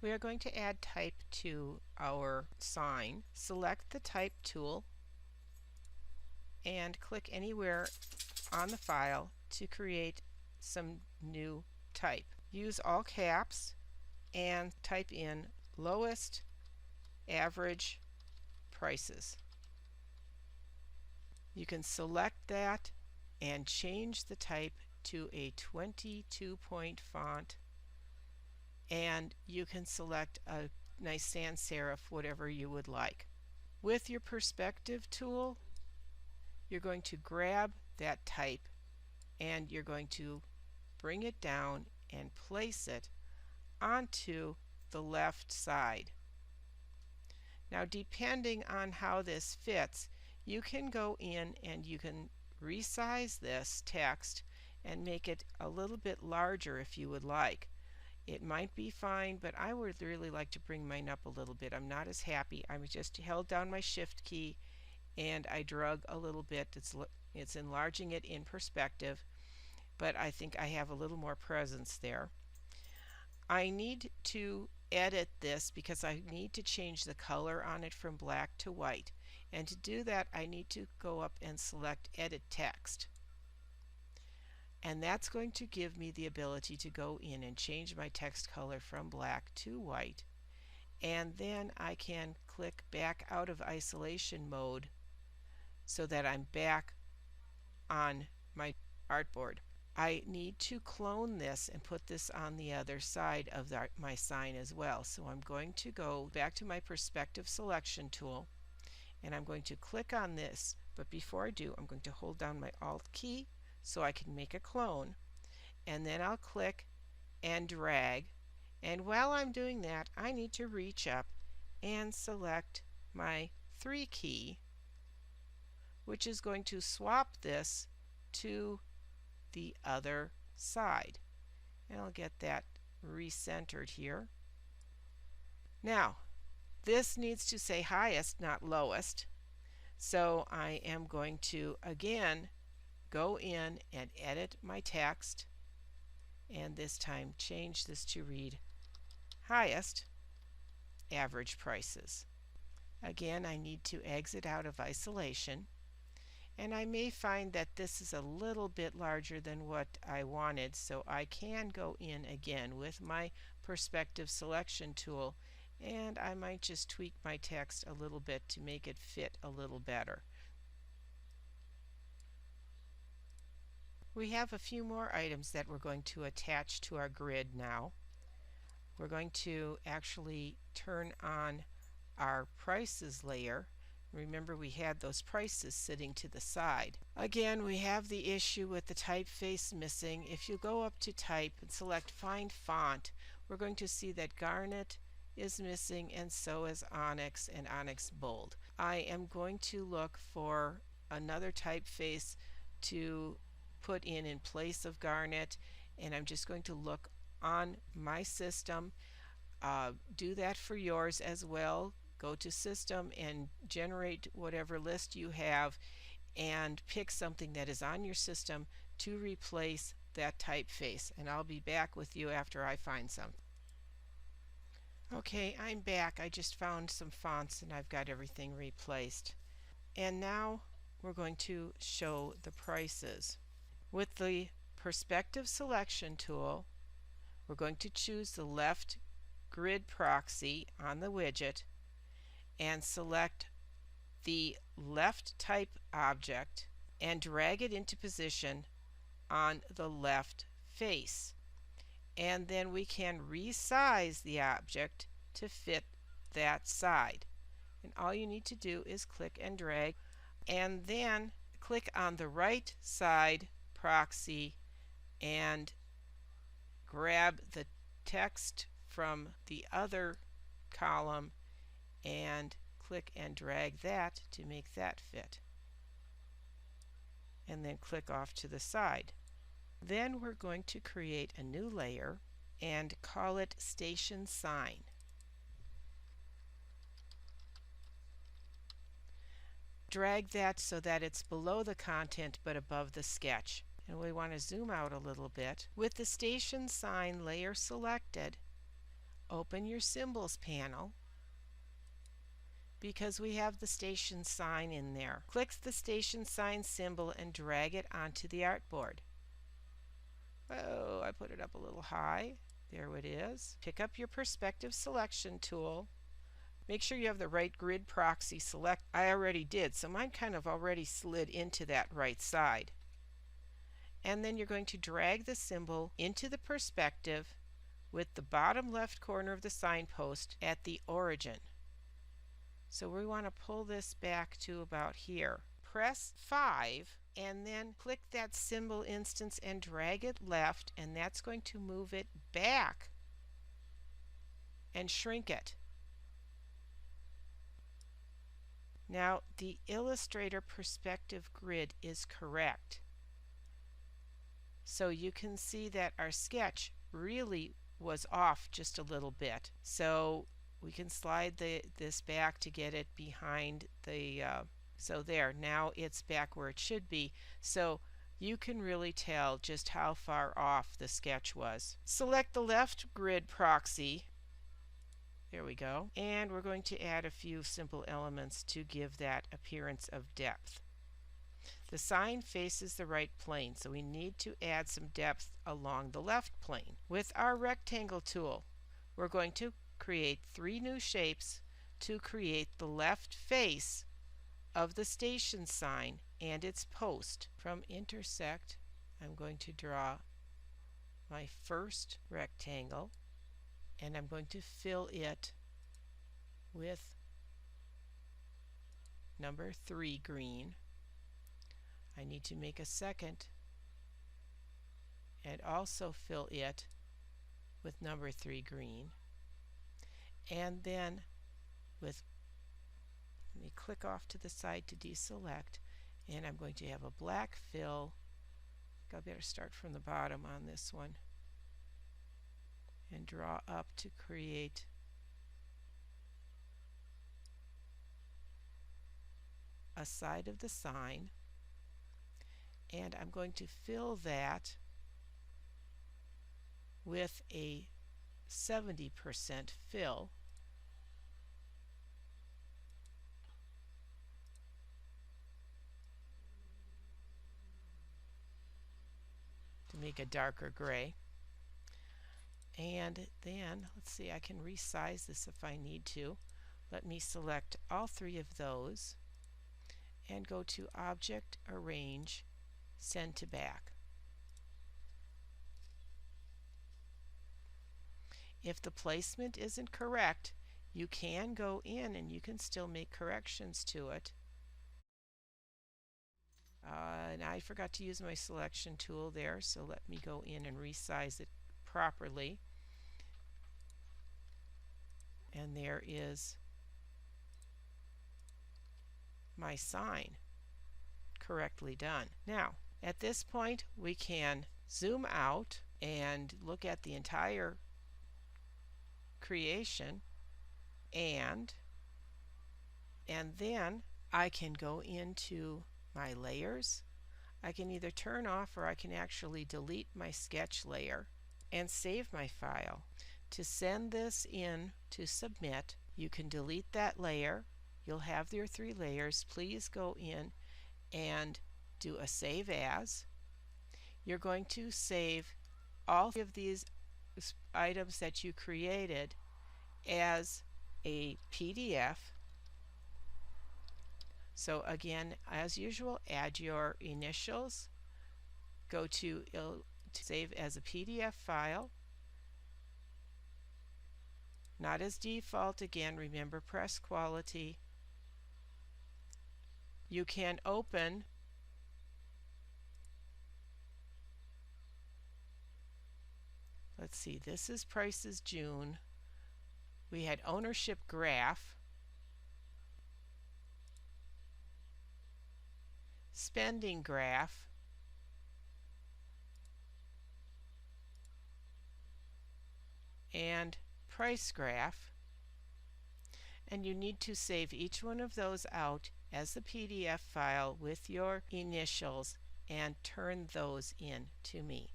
We are going to add type to our sign. Select the type tool and click anywhere on the file to create some new type. Use all caps and type in lowest average prices. You can select that and change the type to a 22-point font, and you can select a nice sans serif, whatever you would like. With your perspective tool, you're going to grab that type and you're going to bring it down and place it onto the left side. Now, depending on how this fits, you can go in and you can resize this text and make it a little bit larger if you would like. It might be fine, but I would really like to bring mine up a little bit. I'm not as happy. I just held down my shift key and I drug a little bit. It's enlarging it in perspective, but I think I have a little more presence there. I need to edit this because I need to change the color on it from black to white, and to do that I need to go up and select Edit Text, and that's going to give me the ability to go in and change my text color from black to white, and then I can click back out of isolation mode so that I'm back on my artboard. I need to clone this and put this on the other side of my sign as well. So I'm going to go back to my perspective selection tool and I'm going to click on this, but before I do, I'm going to hold down my Alt key so I can make a clone, and then I'll click and drag, and while I'm doing that I need to reach up and select my 3 key, which is going to swap this to the other side, and I'll get that recentered here. Now this needs to say highest, not lowest, so I am going to again go in and edit my text, and this time change this to read highest average prices. Again, I need to exit out of isolation, and I may find that this is a little bit larger than what I wanted, so I can go in again with my perspective selection tool, and I might just tweak my text a little bit to make it fit a little better. We have a few more items that we're going to attach to our grid now. We're going to actually turn on our prices layer. Remember, we had those prices sitting to the side. Again, we have the issue with the typeface missing. If you go up to type and select find font, we're going to see that Garnet is missing, and so is Onyx and Onyx Bold. I am going to look for another typeface to put in place of Garnet, and I'm just going to look on my system. Do that for yours as well. Go to System and generate whatever list you have and pick something that is on your system to replace that typeface, and I'll be back with you after I find some. Okay, I'm back. I just found some fonts and I've got everything replaced. And now we're going to show the prices. With the perspective selection tool, we're going to choose the left grid proxy on the widget and select the left type object and drag it into position on the left face. And then we can resize the object to fit that side. And all you need to do is click and drag, and then click on the right side proxy and grab the text from the other column and click and drag that to make that fit, and then click off to the side. Then we're going to create a new layer and call it Station Sign. Drag that so that it's below the content but above the sketch, and we want to zoom out a little bit. With the Station Sign layer selected, open your Symbols panel because we have the station sign in there. Click the station sign symbol and drag it onto the artboard. Oh, I put it up a little high. There it is. Pick up your perspective selection tool. Make sure you have the right grid proxy select. I already did, so mine kind of already slid into that right side. And then you're going to drag the symbol into the perspective with the bottom left corner of the signpost at the origin. So we want to pull this back to about here. Press 5 and then click that symbol instance and drag it left, and that's going to move it back and shrink it. Now the Illustrator perspective grid is correct. So you can see that our sketch really was off just a little bit. So we can slide this back to get it behind the, so there, now it's back where it should be. So you can really tell just how far off the sketch was. Select the left grid proxy. There we go. And we're going to add a few simple elements to give that appearance of depth. The sign faces the right plane, so we need to add some depth along the left plane. With our rectangle tool, we're going to create 3 new shapes to create the left face of the station sign and its post. From intersect, I'm going to draw my first rectangle, and I'm going to fill it with number 3 green. I need to make a second and also fill it with number 3 green. And then let me click off to the side to deselect, and I'm going to have a black fill. I better start from the bottom on this one and draw up to create a side of the sign. And I'm going to fill that with a 70% fill. To make a darker gray. And then, let's see, I can resize this if I need to. Let me select all 3 of those and go to Object, Arrange, Send to Back. If the placement isn't correct, you can go in and you can still make corrections to it. And I forgot to use my selection tool there, so let me go in and resize it properly. And there is my sign correctly done. Now, at this point, we can zoom out and look at the entire creation, and then I can go into my layers. I can either turn off or I can actually delete my sketch layer and save my file. To send this in to submit, you can delete that layer. You'll have your 3 layers. Please go in and do a Save As. You're going to save all of these items that you created as a PDF. So again, as usual, add your initials, go to save as a PDF file. Not as default, again, remember, press quality. You can open let's see, this is prices June. We had ownership graph, spending graph, and price graph, and you need to save each one of those out as a PDF file with your initials and turn those in to me.